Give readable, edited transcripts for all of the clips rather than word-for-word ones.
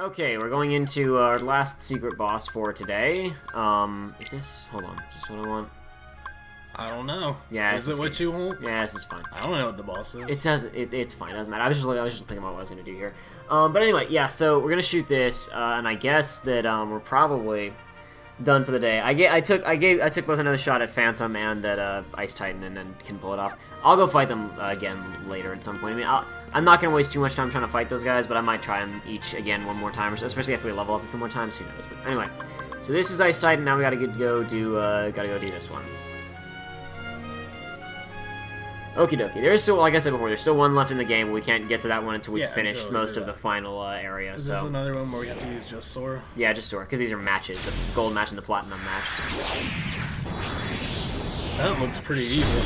Okay, we're going into our last secret boss for today. Is this... Hold on, is this what I want? I don't know. Yeah, is it what you want? Yeah, this is fine. I don't know what the boss is. It's fine. It doesn't matter. I was just thinking about what I was gonna do here. But anyway, yeah. So we're gonna shoot this, and I guess that we're probably done for the day. I took both another shot at Phantom and that Ice Titan, and then can pull it off. I'll go fight them again later at some point. I mean, I'm not gonna waste too much time trying to fight those guys, but I might try them each again one more time, or so, especially after we level up a few more times. Who knows? But anyway, so this is Ice Titan. Now we gotta go do this one. Okie dokie. There's still, like I said before, there's still one left in the game. We can't get to that one until we've finished most of the final area. Is this another one where we have to use just Sora? Yeah, just Sora, because these are matches, the gold match and the platinum match. That looks pretty evil.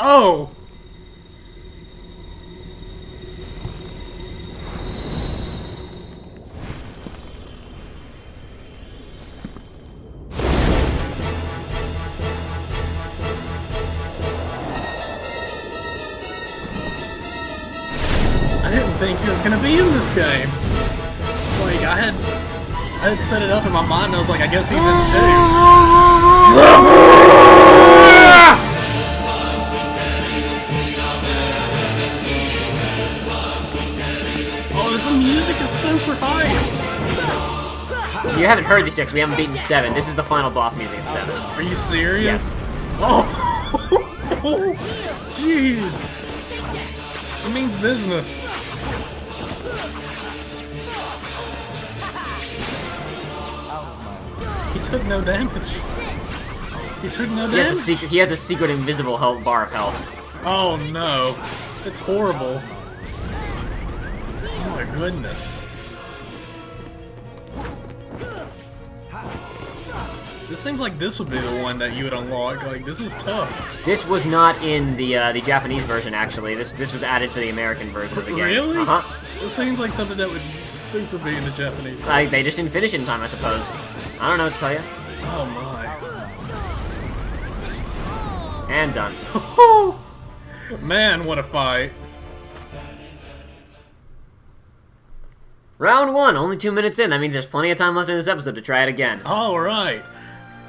Oh! I didn't think he was gonna be in this game. Like, I had set it up in my mind and I was like, I guess he's in 2. Oh, this music is super high. You haven't heard these yet, 'cause we haven't beaten 7. This is the final boss music of 7. Are you serious? Yes. Oh, jeez. It means business. He took no damage. He took no damage. He has a secret invisible health bar of health. Oh no. It's horrible. Oh my goodness. This seems like this would be the one that you would unlock. Like, this is tough. This was not in the Japanese version, actually. This was added for the American version of the game. Really? Uh-huh. It seems like something that would super be in the Japanese version. They just didn't finish it in time, I suppose. I don't know what to tell you. Oh my. And done. Man, what a fight. Round 1, only 2 minutes in. That means there's plenty of time left in this episode to try it again. Alright.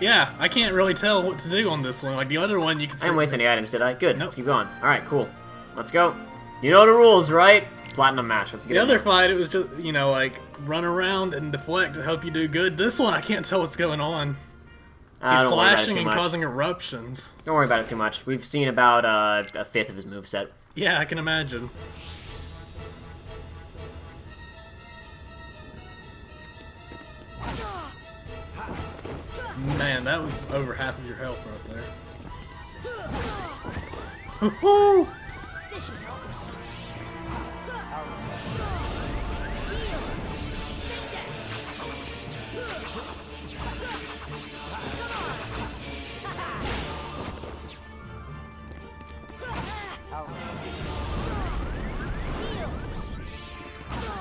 Yeah, I can't really tell what to do on this one. Like, the other one, you can see... I didn't waste any items, did I? Good, Nope. Let's keep going. Alright, cool. Let's go. You know the rules, right? Platinum match, let's get The it. other fight, it was just, you know, like, run around and deflect to help you do good. This one, I can't tell what's going on. He's slashing and causing eruptions. Don't worry about it too much. We've seen about a fifth of his moveset. Yeah, I can imagine. Man, that was over half of your health right there. Woohoo!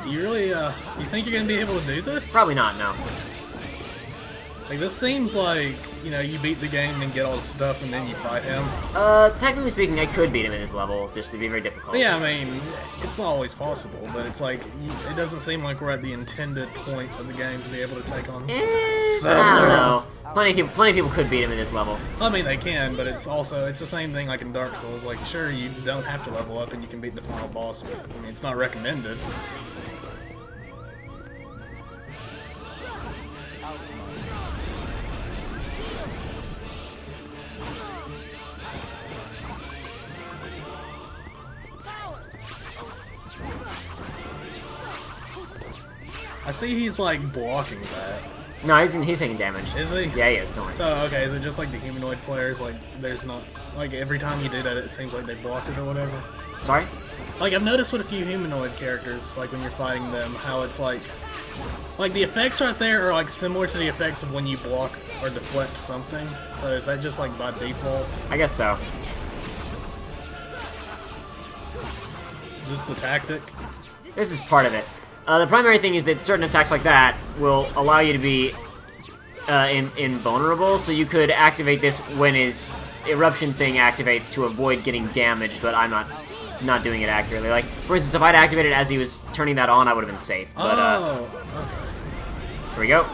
You really, you think you're gonna be able to do this? Probably not, no. Like, this seems like, you know, you beat the game and get all the stuff and then you fight him. Technically speaking, I could beat him in this level, just to be very difficult. But yeah, I mean, it's always possible, but it's like, it doesn't seem like we're at the intended point of the game to be able to take on I don't know. Plenty of people could beat him in this level. I mean, they can, but it's the same thing like in Dark Souls. Like, sure, you don't have to level up and you can beat the final boss, but I mean, it's not recommended. I see he's like blocking that. No, he's taking damage. Is he? Yeah, he is. Don't worry. So, okay, is it just like the humanoid players? Like, there's not... Like, every time you do that, it seems like they blocked it or whatever? Sorry? Like, I've noticed with a few humanoid characters, like, when you're fighting them, how it's like... Like, the effects right there are, like, similar to the effects of when you block or deflect something. So is that just, like, by default? I guess so. Is this the tactic? This is part of it. The primary thing is that certain attacks like that will allow you to be invulnerable, so you could activate this when his eruption thing activates to avoid getting damaged, but I'm not doing it accurately. Like, for instance, if I'd activated as he was turning that on, I would have been safe. But, okay. Here we go.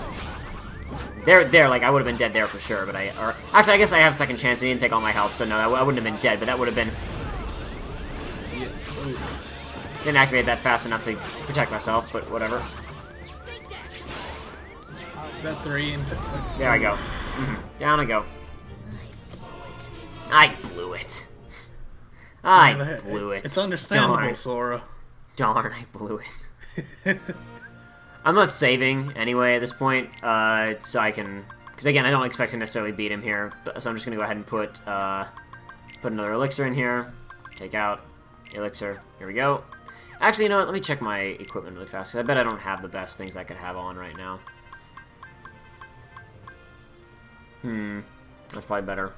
There, like, I would have been dead there for sure, but actually, I guess I have second chance. He didn't take all my health, so no, I wouldn't have been dead, but that would have been... Didn't activate that fast enough to protect myself, but whatever. Is that 3? There I go. Down I go. I blew it. I blew it. It's understandable, Darn. Sora. Darn, I blew it. I'm not saving anyway at this point, so I can... Because again, I don't expect to necessarily beat him here, so I'm just going to go ahead and put another elixir in here. Take out elixir. Here we go. Actually, you know what? Let me check my equipment really fast, because I bet I don't have the best things I could have on right now. That's probably better.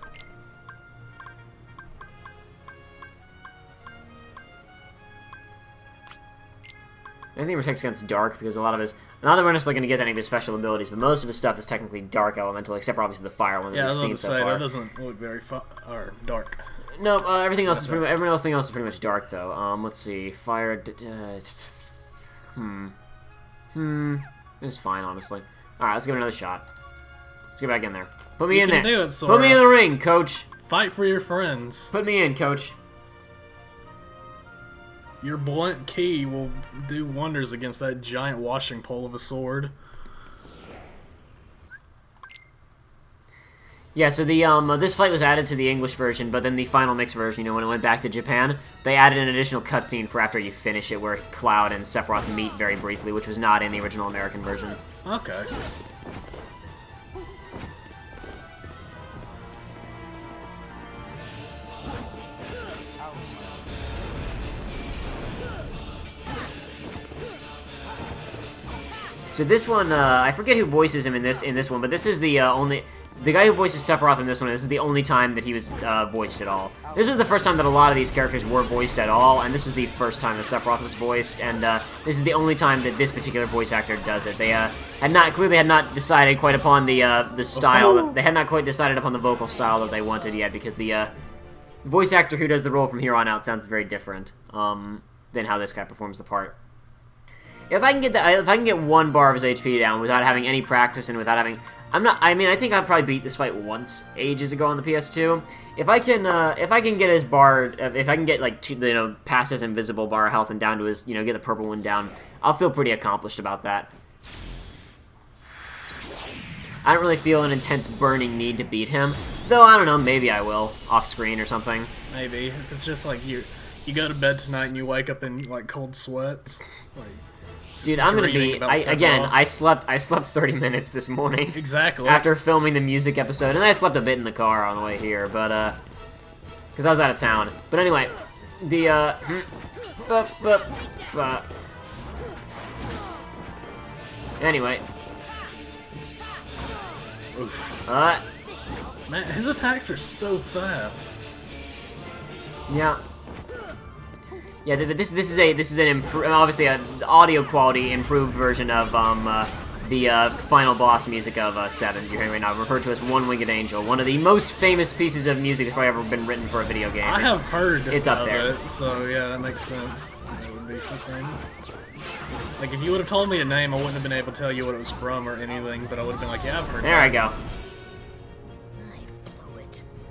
Anything protects against dark, because a lot of his... Not that we're necessarily going to get any of his special abilities, but most of his stuff is technically dark elemental, except for obviously the fire one that we've seen so far. Yeah, I was about to say, that doesn't look very or dark. No, everything else is pretty much, everything else is pretty much dark, though. Let's see. Fire... It's fine, honestly. Alright, let's give it another shot. Let's get back in there. Put me in there. Do it, Sora. Put me in the ring, coach. Fight for your friends. Put me in, coach. Your blunt key will do wonders against that giant washing pole of a sword. Yeah, so the this fight was added to the English version, but then the final mix version, you know, when it went back to Japan, they added an additional cutscene for after you finish it, where Cloud and Sephiroth meet very briefly, which was not in the original American version. Okay. So this one, I forget who voices him in this one, but this is the the guy who voices Sephiroth in this one. This is the only time that he was voiced at all. This was the first time that a lot of these characters were voiced at all, and this was the first time that Sephiroth was voiced, and this is the only time that this particular voice actor does it. They clearly had not decided quite upon the style. They had not quite decided upon the vocal style that they wanted yet, because the voice actor who does the role from here on out sounds very different than how this guy performs the part. If I can get 1 bar of his HP down without having any practice and without having, I think I probably beat this fight once ages ago on the PS2. If I can get his bar, if I can get like past his invisible bar of health and down to his, get the purple one down, I'll feel pretty accomplished about that. I don't really feel an intense burning need to beat him, though. I don't know, maybe I will off screen or something. Maybe if it's just like you go to bed tonight and you wake up in like cold sweats, like. Dude, I'm gonna be. I slept 30 minutes this morning. Exactly. After filming the music episode, and I slept a bit in the car on the way here, but because I was out of town. But anyway, the anyway. Oof. Man, his attacks are so fast. Yeah. Yeah, this is an obviously an audio quality improved version of the final boss music of 7 you're hearing right now, referred to as One-Winged Angel, one of the most famous pieces of music that's probably ever been written for a video game. I have heard it's up there. So yeah, that makes sense. That would be some things. Like if you would have told me a name, I wouldn't have been able to tell you what it was from or anything, but I would have been like, yeah, I've heard. There that. I go.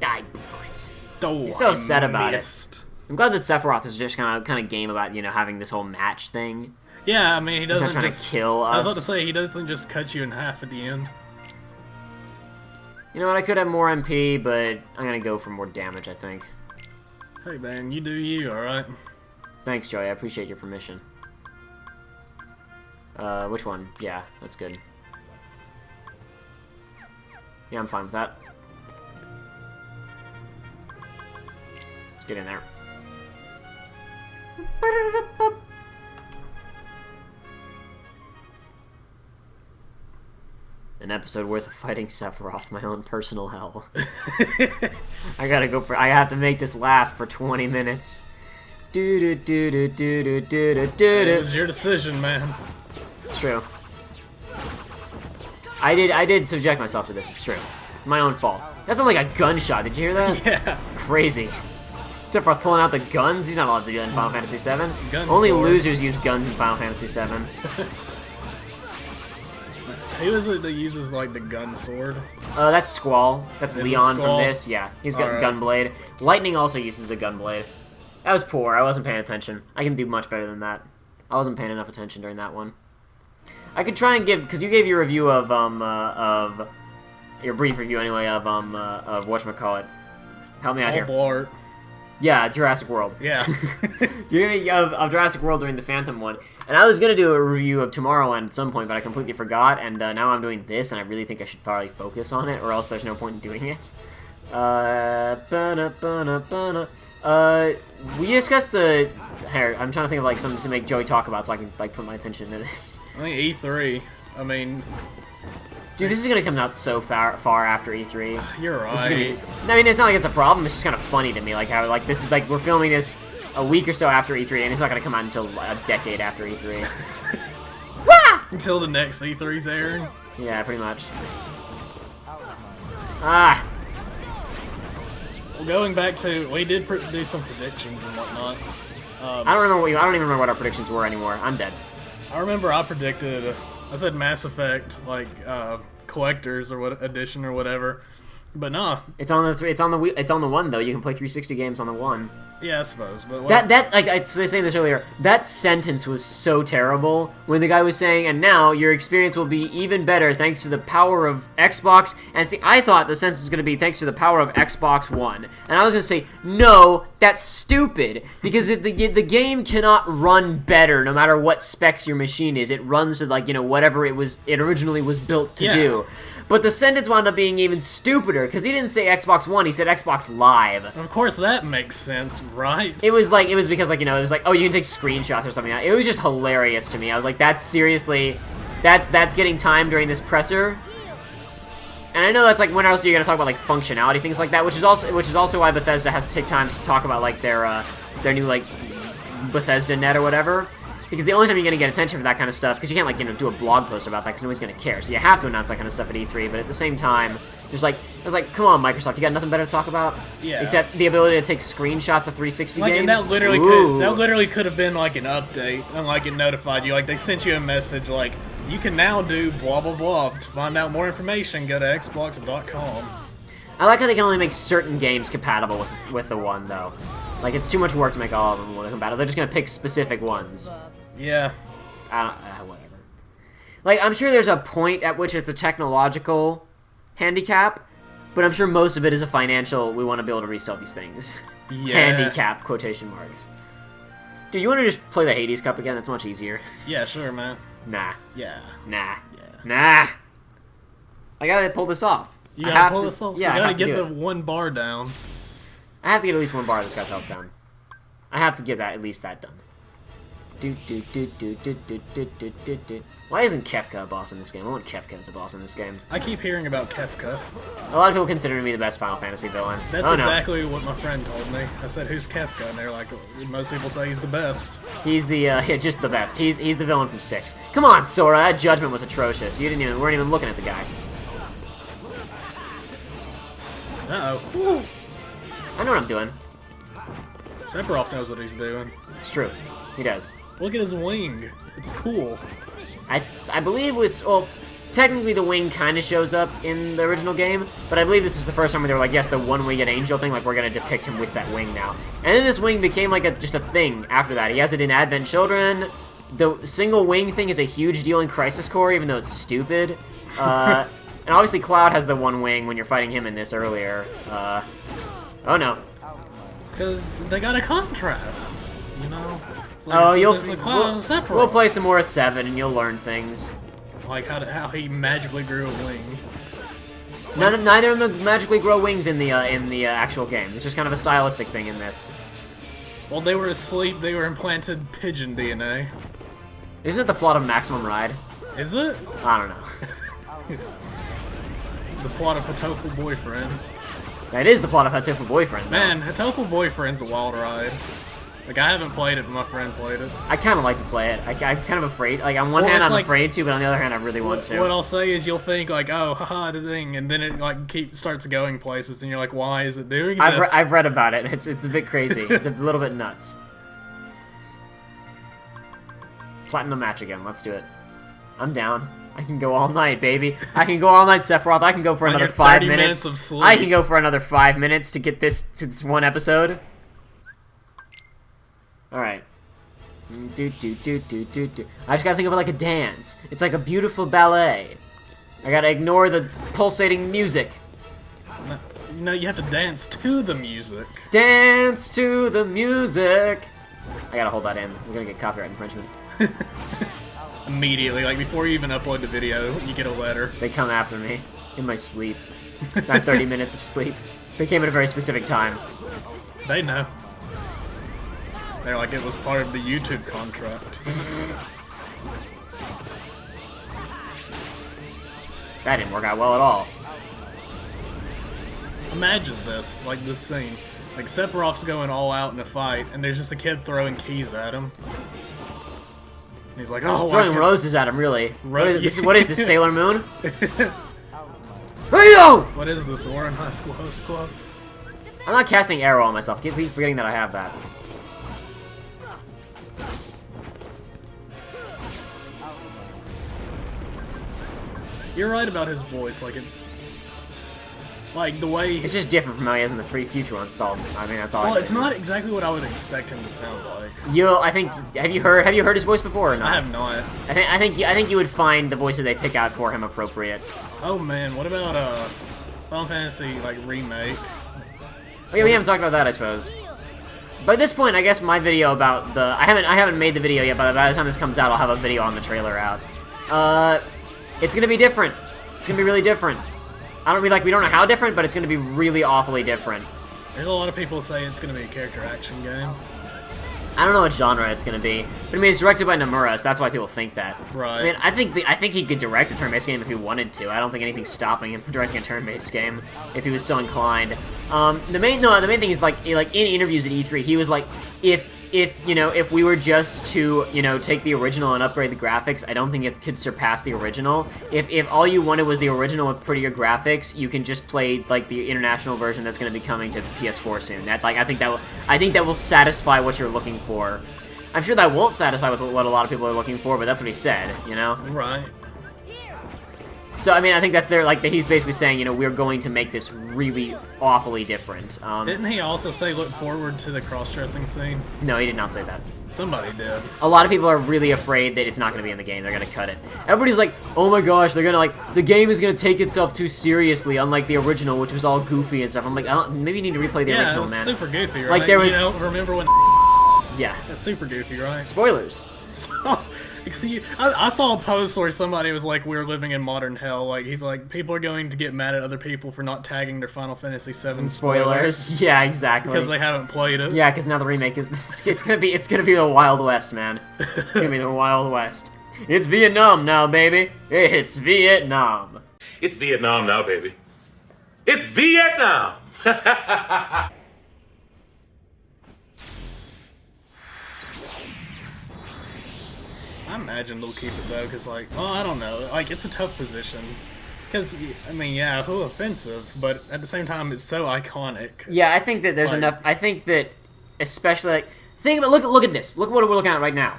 I blew it. Oh, you're so upset about it. I'm glad that Sephiroth is just kind of game about having this whole match thing. Yeah, I mean he doesn't trying to kill us. I was about to say he doesn't just cut you in half at the end. You know what? I could have more MP, but I'm gonna go for more damage. I think. Hey man, you do you, all right? Thanks, Joey. I appreciate your permission. Which one? Yeah, that's good. Yeah, I'm fine with that. Let's get in there. An episode worth of fighting Sephiroth, my own personal hell. I have to make this last for 20 minutes. It was your decision, man. It's true. I did subject myself to this, it's true. My own fault. That sounded like a gunshot. Did you hear that? Yeah. Crazy. Except for pulling out the guns, he's not allowed to do that in Final Fantasy VII. Gun Only sword. losers use guns in Final Fantasy VII. Who is it that uses like the gun sword? That's Squall. That's Is it Leon from Squall? this. Yeah, he's got Alright. Gunblade. Lightning also uses a Gunblade. That was poor. I wasn't paying attention. I can do much better than that. I wasn't paying enough attention during that one. I could try and give, because you gave your review of your brief review anyway of whatchamacallit. Help me out here. Blart. Yeah, Jurassic World. Yeah. You gave me of Jurassic World during the Phantom one, and I was gonna do a review of Tomorrowland at some point, but I completely forgot, and now I'm doing this, and I really think I should probably focus on it, or else there's no point in doing it. We discussed the. Here, I'm trying to think of like something to make Joey talk about, so I can like put my attention into this. I think E3. I mean, Dude, this is gonna come out so far after E3. you're This is gonna right. be, I mean, it's not like it's a problem. It's just kind of funny to me, like how like this is like we're filming this a week or so after E3, and it's not gonna come out until a decade after E3. Until the next E3's airing. Yeah, pretty much. Ah, Well, going back to, we did do some predictions and whatnot. I don't remember what I don't even remember what our predictions were anymore. I'm dead. I remember I predicted, I said Mass Effect, like, collectors or what edition or whatever. But nah. It's on the one though. You can play 360 games on the one. Yeah, I suppose. But That like I was saying this earlier. That sentence was so terrible when the guy was saying, "And now your experience will be even better thanks to the power of Xbox." And see, I thought the sentence was going to be thanks to the power of Xbox One, and I was going to say, "No, that's stupid because if the game cannot run better no matter what specs your machine is. It runs to like whatever it originally was built to do." But the sentence wound up being even stupider because he didn't say Xbox One, he said Xbox Live. of course that makes sense, right? It was because like it was like, oh, you can take screenshots or something. It was just hilarious to me. I was like, that's seriously, that's getting time during this presser. And I know that's like when else are you gonna talk about like functionality, things like that, which is also why Bethesda has to take time to talk about like their new like Bethesda net or whatever. Because the only time you're going to get attention for that kind of stuff, because you can't, like, do a blog post about that, because nobody's going to care. So you have to announce that kind of stuff at E3, but at the same time, I was like, come on, Microsoft, you got nothing better to talk about? Yeah. Except the ability to take screenshots of 360 Like, games? and that literally Ooh. could have been like an update, and like it notified you. Like they sent you a message like, you can now do blah blah blah. To find out more information, go to xbox.com. I like how they can only make certain games compatible with the one, though. Like, it's too much work to make all of them compatible. They're just going to pick specific ones. Yeah. Whatever. Like, I'm sure there's a point at which it's a technological handicap, but I'm sure most of it is a financial, we want to be able to resell these things. Yeah. Handicap, quotation marks. Dude, you want to just play the Hades Cup again? That's much easier. Yeah, sure, man. Nah. Yeah. Nah. Yeah. Nah. I gotta pull this off. You I gotta have pull to, this off. Yeah, You I gotta have to get do the it. one bar down. I have to get at least one bar of this guy's health down. I have to get at least that done. Why isn't Kefka a boss in this game? I want Kefka as a boss in this game. I keep hearing about Kefka. A lot of people consider me the best Final Fantasy villain. That's Oh, exactly what my friend told me. I said, "Who's Kefka?" And they're like, "Most people say he's the best." No. He's the just the best. He's the villain from 6. Come on, Sora. That judgment was atrocious. You weren't even looking at the guy. Uh-oh. I know what I'm doing. Sephiroth knows what he's doing. It's true. He does. Look at his wing. It's cool. I believe technically the wing kind of shows up in the original game, but I believe this was the first time where they were like, yes, the one-winged angel thing, like we're gonna depict him with that wing now. And then this wing became like just a thing after that. He has it in Advent Children. The single wing thing is a huge deal in Crisis Core, even though it's stupid. And obviously Cloud has the one wing when you're fighting him in this earlier. Oh no. It's because they got a contrast, you know? It's Oh, there's a Cloud and Sephiroth. we'll play some more of 7 and you'll learn things. Like how he magically grew a wing. Neither of them magically grow wings in the actual game. It's just kind of a stylistic thing in this. While they were asleep, they were implanted pigeon DNA. Isn't it the plot of Maximum Ride? Is it? I don't know. The plot of Hatoful Boyfriend. That is the plot of Hatoful Boyfriend, though. Man, Hatoful Boyfriend's a wild ride. Like, I haven't played it, but my friend played it. I kind of like to play it. I'm kind of afraid. Like, on one hand, I'm afraid to, but on the other hand, I really want to. What I'll say is you'll think, like, oh, haha, the thing, and then it, like, starts going places, and you're like, why is it doing this? I've read about it. It's a bit crazy. It's a little bit nuts. Platinum match again. Let's do it. I'm down. I can go all night, baby. I can go all night, Sephiroth. I can go for another 5 minutes. Of sleep. I can go for another 5 minutes to get this to this one episode. Alright. Do. I just gotta think of it like a dance. It's like a beautiful ballet. I gotta ignore the pulsating music. No, you have to dance to the music. Dance to the music. I gotta hold that in. We're gonna get copyright infringement. Immediately, like before you even upload the video, you get a letter. They come after me in my sleep. My 30 minutes of sleep. They came at a very specific time. They know. They're like, it was part of the YouTube contract. That didn't work out well at all. Imagine this, like this scene. Like Sephiroth's going all out in a fight, and there's just a kid throwing keys at him. And he's like, oh, throwing roses at him, really. What is this, Sailor Moon? What is this, Warren High School Host Club? I'm not casting arrow on myself. I keep forgetting that I have that. You're right about his voice, like it's... Like, the way... It's just different from how he has in the free future installed. I mean, that's all. Well, it's not exactly what I would expect him to sound like. I think... Have you heard his voice before or not? I have not. I think you would find the voice that they pick out for him appropriate. Oh man, what about Final Fantasy like remake? Oh yeah, we haven't talked about that, I suppose. But at this point, I guess my video about the... I haven't made the video yet, but by the time this comes out, I'll have a video on the trailer out. It's gonna be different. It's gonna be really different. I don't we don't know how different, but it's gonna be really awfully different. There's a lot of people say it's gonna be a character action game. I don't know what genre it's gonna be, but I mean it's directed by Nomura, so that's why people think that. Right. I mean, I think he could direct a turn-based game if he wanted to. I don't think anything's stopping him from directing a turn-based game if he was so inclined. The main thing is like in interviews at E3, he was like, if we were just to take the original and upgrade the graphics, I don't think it could surpass the original. If all you wanted was the original with prettier graphics, you can just play like the international version that's going to be coming to PS4 soon. I think that will satisfy what you're looking for. I'm sure that won't satisfy with what a lot of people are looking for, but that's what he said, Right. So, I mean, I think that's he's basically saying, we're going to make this really awfully different. Didn't he also say look forward to the cross-dressing scene? No, he did not say that. Somebody did. A lot of people are really afraid that it's not going to be in the game. They're going to cut it. Everybody's like, oh my gosh, they're going to, the game is going to take itself too seriously, unlike the original, which was all goofy and stuff. I'm like, maybe you need to replay the original, it was man. super goofy, right? Like, there was... remember when... Yeah. It's super goofy, right? Spoilers. So, see, I saw a post where somebody was like, we're living in modern hell. Like, he's like, people are going to get mad at other people for not tagging their Final Fantasy VII spoilers. Yeah, exactly. Because they haven't played it. Yeah, because now the remake is this. It's gonna be the Wild West, man. It's gonna be the Wild West. It's Vietnam now, baby. It's Vietnam. It's Vietnam now, baby. It's Vietnam. I imagine they'll keep it though, because I don't know, it's a tough position. Because, I mean, yeah, who offensive, but at the same time, it's so iconic. Yeah, I think that there's enough. I think that, especially think about look at this. Look what we're looking at right now.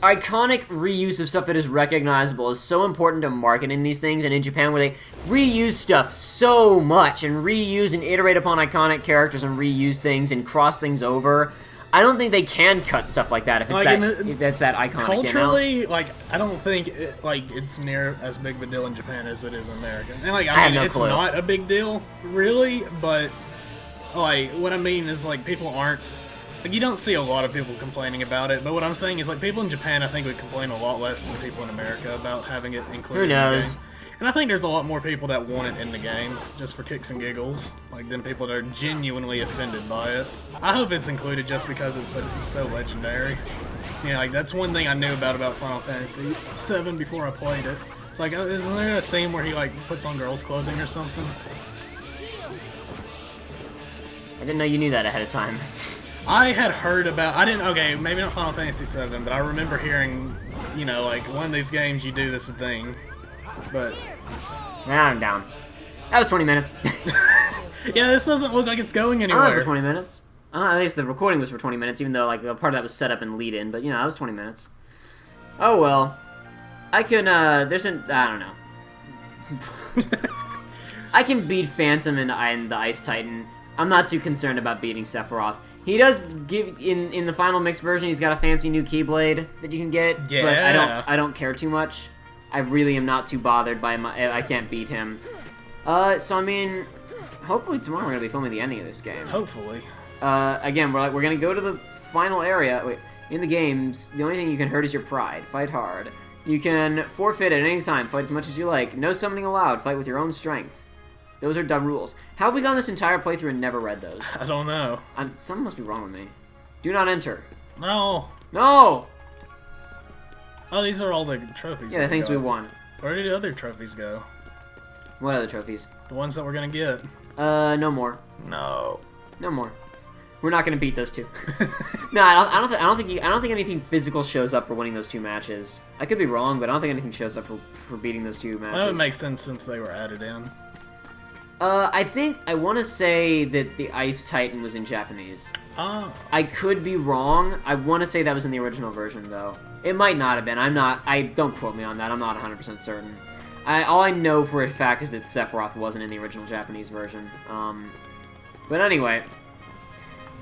Iconic reuse of stuff that is recognizable is so important to marketing these things, and in Japan where they reuse stuff so much and reuse and iterate upon iconic characters and reuse things and cross things over. I don't think they can cut stuff like that if it's if that's that iconic. Culturally, I don't think it's near as big of a deal in Japan as it is in America. And I mean, it's not a big deal, really. But what I mean is people aren't you don't see a lot of people complaining about it. But what I'm saying is people in Japan, I think, would complain a lot less than people in America about having it included. Who knows? In the game. And I think there's a lot more people that want it in the game, just for kicks and giggles, than people that are genuinely offended by it. I hope it's included just because it's so legendary. That's one thing I knew about Final Fantasy VII before I played it. It's isn't there a scene where he, puts on girls' clothing or something? I didn't know you knew that ahead of time. I had heard about. I didn't. Okay, maybe not Final Fantasy VII, but I remember hearing, you know, like one of these games you do this thing. But Nah, I'm down. That was 20 minutes. yeah, this doesn't look like it's going For anywhere. 20 minutes. At least the recording was for 20 minutes, even though like a part of that was set up and lead in. But you know, that was 20 minutes. Oh well. I can. There's an. I don't know. I can beat Phantom and the Ice Titan. I'm not too concerned about beating Sephiroth. He does give in the final mixed version. He's got a fancy new Keyblade that you can get. Yeah. But I don't care too much. I really am not too bothered by I can't beat him. So I mean, hopefully tomorrow we're gonna be filming the ending of this game. Hopefully. Again, we're gonna go to the final area. Wait, in the games, the only thing you can hurt is your pride. Fight hard. You can forfeit at any time. Fight as much as you like. No summoning allowed. Fight with your own strength. Those are dumb rules. How have we gone this entire playthrough and never read those? I don't know. Something must be wrong with me. Do not enter. No. No! Oh, these are all the trophies. Yeah, the things we won. Where did the other trophies go? What other trophies? The ones that we're gonna get. No more. No. No more. We're not gonna beat those two. No, I don't think anything physical shows up for winning those two matches. I could be wrong, but I don't think anything shows up for beating those two matches. That would make sense since they were added in. I want to say that the Ice Titan was in Japanese. Oh. I could be wrong. I want to say that was in the original version, though. It might not have been. Don't quote me on that. I'm not 100% certain. All I know for a fact is that Sephiroth wasn't in the original Japanese version. But anyway,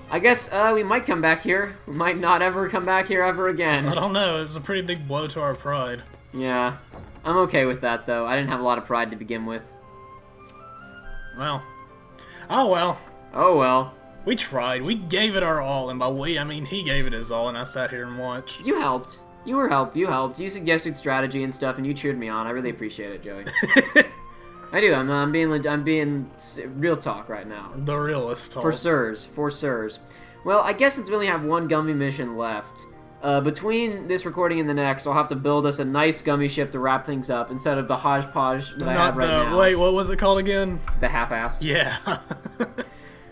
I guess we might come back here. We might not ever come back here ever again. I don't know. It was a pretty big blow to our pride. Yeah. I'm okay with that, though. I didn't have a lot of pride to begin with. Well. Oh well. Oh well. We tried. We gave it our all, and by we, I mean he gave it his all, and I sat here and watched. You helped. You helped. You suggested strategy and stuff, and you cheered me on. I really appreciate it, Joey. I do. I'm being real talk right now. The realist talk. For sirs. Well, I guess since we only have one Gummy mission left, between this recording and the next, I'll have to build us a nice Gummy ship to wrap things up instead of the hodgepodge that I have right now. Wait, what was it called again? The half-assed. Yeah.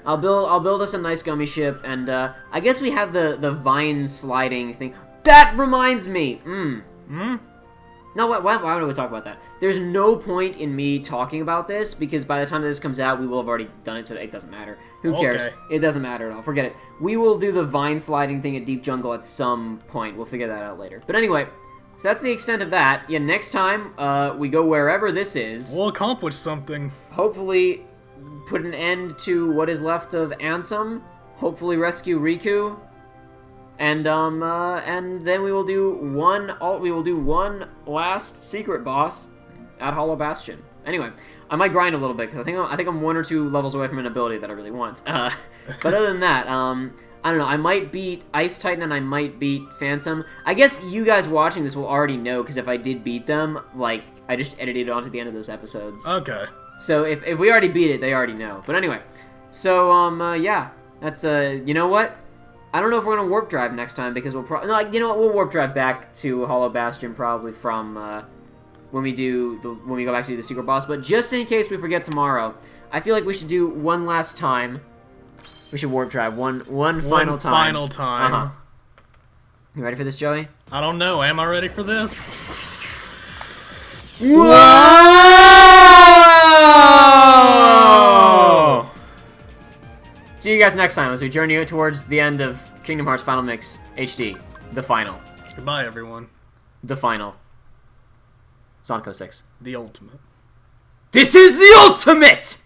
I'll build us a nice Gummy ship, and I guess we have the vine sliding thing. That reminds me. No, why would we talk about that? There's no point in me talking about this, because by the time this comes out, we will have already done it, so it doesn't matter. Who cares? Okay. It doesn't matter at all. Forget it. We will do the vine sliding thing at Deep Jungle at some point. We'll figure that out later. But anyway, so that's the extent of that. Yeah, next time, we go wherever this is. We'll accomplish something. Hopefully, put an end to what is left of Ansem. Hopefully rescue Riku. And then we will do one last secret boss at Hollow Bastion. Anyway, I might grind a little bit because I think I'm 1 or 2 levels away from an ability that I really want. But other than that, I don't know. I might beat Ice Titan and I might beat Phantom. I guess you guys watching this will already know because if I did beat them, like I just edited it onto the end of those episodes. Okay. So if we already beat it, they already know. But anyway, so yeah, that's you know what? I don't know if we're gonna warp drive next time because we'll probably we'll warp drive back to Hollow Bastion probably from when we go back to do the secret boss. But just in case we forget tomorrow, I feel like we should do one last time. We should warp drive one final time. Final time. Uh-huh. You ready for this, Joey? I don't know. Am I ready for this? Whoa! See you guys next time as we journey towards the end of Kingdom Hearts Final Mix HD. The final. Goodbye, everyone. The final. Sonic 06. The ultimate. This is the ultimate!